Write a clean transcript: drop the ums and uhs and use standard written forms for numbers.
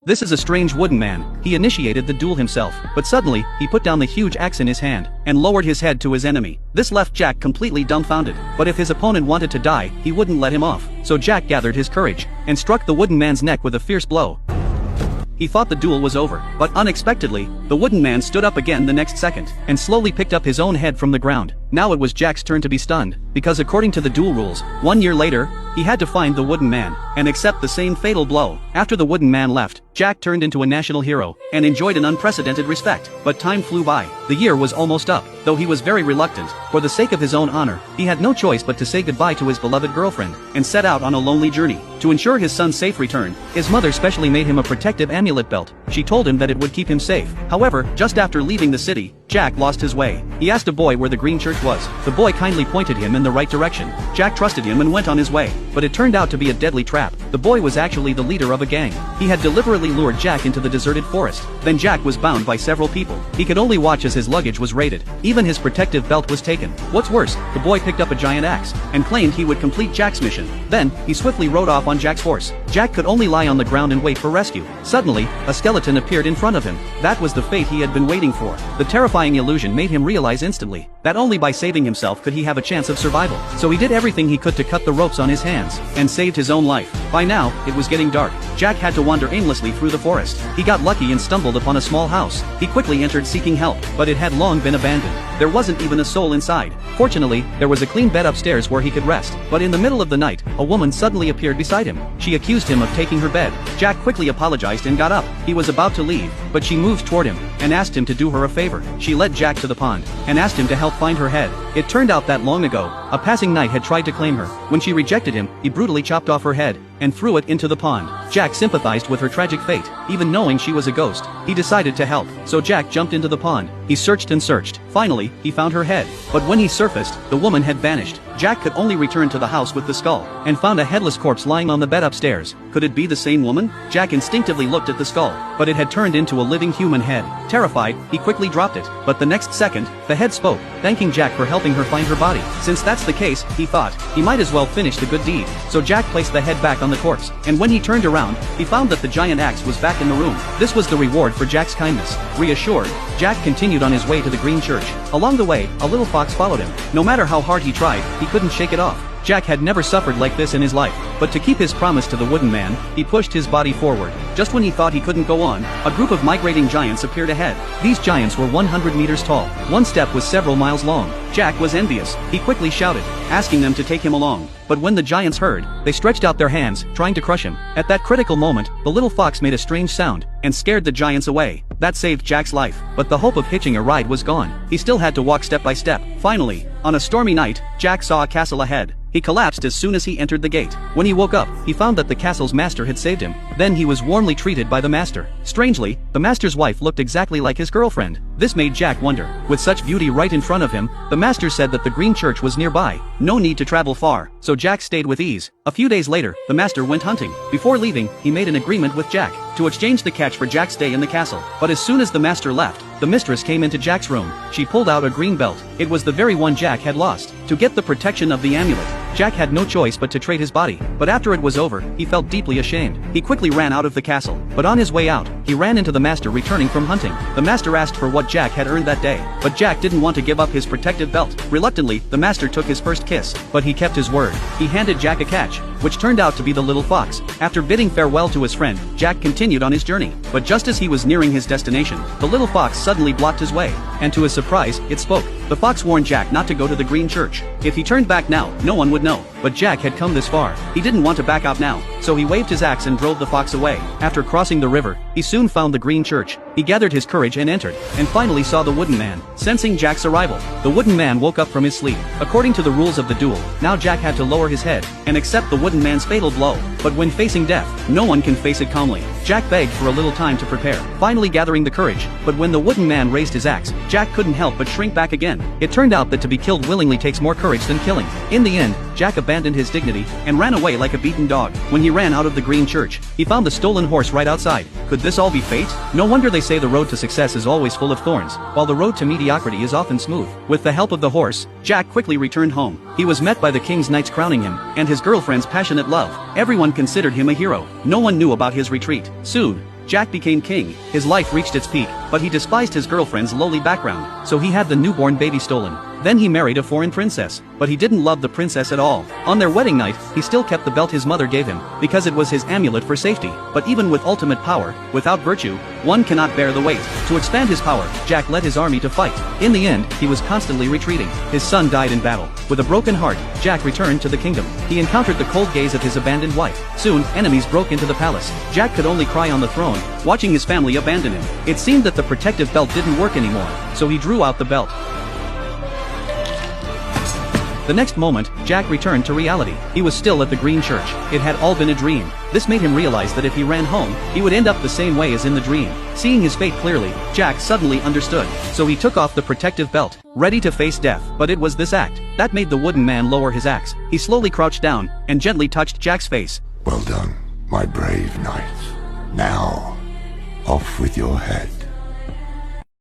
This is a strange wooden man. He initiated the duel himself, but suddenly, he put down the huge axe in his hand, and lowered his head to his enemy. This left Jack completely dumbfounded, but if his opponent wanted to die, he wouldn't let him off. So Jack gathered his courage, and struck the wooden man's neck with a fierce blow. He thought the duel was over, but unexpectedly, the wooden man stood up again the next second, and slowly picked up his own head from the ground. Now it was Jack's turn to be stunned, because according to the duel rules, 1 year later, he had to find the wooden man, and accept the same fatal blow. After the wooden man left, Jack turned into a national hero, and enjoyed an unprecedented respect. But time flew by. The year was almost up, though he was very reluctant. For the sake of his own honor, he had no choice but to say goodbye to his beloved girlfriend, and set out on a lonely journey. To ensure his son's safe return, his mother specially made him a protective amulet belt. She told him that it would keep him safe. However, just after leaving the city, Jack lost his way. He asked a boy where the green church was. The boy kindly pointed him in the right direction. Jack trusted him and went on his way. But it turned out to be a deadly trap. The boy was actually the leader of a gang. He had deliberately lured Jack into the deserted forest. Then Jack was bound by several people. He could only watch as his luggage was raided. Even his protective belt was taken. What's worse, the boy picked up a giant axe, and claimed he would complete Jack's mission. Then, he swiftly rode off on Jack's horse. Jack could only lie on the ground and wait for rescue. Suddenly, a skeleton appeared in front of him. That was the fate he had been waiting for. The terrifying illusion made him realize instantly that only by saving himself could he have a chance of survival. So he did everything he could to cut the ropes on his hands, and saved his own life. By now, it was getting dark. Jack had to wander aimlessly through the forest. He got lucky and stumbled upon a small house. He quickly entered seeking help, but it had long been abandoned. There wasn't even a soul inside. Fortunately, there was a clean bed upstairs where he could rest. But in the middle of the night, a woman suddenly appeared beside him. She accused him of taking her bed. Jack quickly apologized and got up. He was about to leave, but she moved toward him, and asked him to do her a favor. She led Jack to the pond, and asked him to help find her head. It turned out that long ago, a passing knight had tried to claim her. When she rejected him, he brutally chopped off her head, and threw it into the pond. Jack sympathized with her tragic fate. Even knowing she was a ghost, he decided to help. So Jack jumped into the pond. He searched and searched. Finally, he found her head. But when he surfaced, the woman had vanished. Jack could only return to the house with the skull, and found a headless corpse lying on the bed upstairs. Could it be the same woman? Jack instinctively looked at the skull, but it had turned into a living human head. Terrified, he quickly dropped it. But the next second, the head spoke, thanking Jack for helping her find her body. Since that's the case, he thought, he might as well finish the good deed. So Jack placed the head back on the corpse, and when he turned around, he found that the giant axe was back in the room. This was the reward for Jack's kindness. Reassured, Jack continued on his way to the green church. Along the way, a little fox followed him. No matter how hard he tried, he couldn't shake it off. Jack had never suffered like this in his life, but to keep his promise to the wooden man, he pushed his body forward. Just when he thought he couldn't go on, a group of migrating giants appeared ahead. These giants were 100 meters tall. One step was several miles long. Jack was envious. He quickly shouted, asking them to take him along. But when the giants heard, they stretched out their hands, trying to crush him. At that critical moment, the little fox made a strange sound, and scared the giants away. That saved Jack's life, but the hope of hitching a ride was gone. He still had to walk step by step. Finally, on a stormy night, Jack saw a castle ahead. He collapsed as soon as he entered the gate. When he woke up, he found that the castle's master had saved him. Then he was warmly treated by the master. Strangely, the master's wife looked exactly like his girlfriend. This made Jack wonder. With such beauty right in front of him, the master said that the green church was nearby. No need to travel far, so Jack stayed with ease. A few days later, the master went hunting. Before leaving, he made an agreement with Jack to exchange the catch for Jack's stay in the castle. But as soon as the master left, the mistress came into Jack's room. She pulled out a green belt. It was the very one Jack had lost. To get the protection of the amulet, Jack had no choice but to trade his body. But after it was over, he felt deeply ashamed. He quickly ran out of the castle. But on his way out, he ran into the master returning from hunting. The master asked for what Jack had earned that day. But Jack didn't want to give up his protective belt. Reluctantly, the master took his first kiss. But he kept his word. He handed Jack a catch, which turned out to be the little fox. After bidding farewell to his friend, Jack continued on his journey. But just as he was nearing his destination, the little fox suddenly blocked his way. And to his surprise, it spoke. The fox warned Jack not to go to the green church. If he turned back now, no one would know. But Jack had come this far. He didn't want to back out now, so he waved his axe and drove the fox away. After crossing the river, he soon found the green church. He gathered his courage and entered, and finally saw the wooden man. Sensing Jack's arrival, the wooden man woke up from his sleep. According to the rules of the duel, now Jack had to lower his head and accept the wooden man's fatal blow. But when facing death, no one can face it calmly. Jack begged for a little time to prepare, finally gathering the courage. But when the wooden man raised his axe, Jack couldn't help but shrink back again. It turned out that to be killed willingly takes more courage than killing. In the end, Jack abandoned his dignity and ran away like a beaten dog. When he ran out of the green church, he found the stolen horse right outside. Could this all be fate? No wonder they say the road to success is always full of thorns, while the road to mediocrity is often smooth. With the help of the horse, Jack quickly returned home. He was met by the king's knights crowning him, and his girlfriend's passionate love. Everyone considered him a hero. No one knew about his retreat. Soon, Jack became king. His life reached its peak, but he despised his girlfriend's lowly background, so he had the newborn baby stolen. Then he married a foreign princess, but he didn't love the princess at all. On their wedding night, he still kept the belt his mother gave him, because it was his amulet for safety. But even with ultimate power, without virtue, one cannot bear the weight. To expand his power, Jack led his army to fight. In the end, he was constantly retreating. His son died in battle. With a broken heart, Jack returned to the kingdom. He encountered the cold gaze of his abandoned wife. Soon, enemies broke into the palace. Jack could only cry on the throne, watching his family abandon him. It seemed that the protective belt didn't work anymore, so he drew out the belt. The next moment, Jack returned to reality. He was still at the Green Church. It had all been a dream. This made him realize that if he ran home, he would end up the same way as in the dream. Seeing his fate clearly, Jack suddenly understood. So he took off the protective belt, ready to face death. But it was this act that made the wooden man lower his axe. He slowly crouched down and gently touched Jack's face. Well done, my brave knight. Now, off with your head.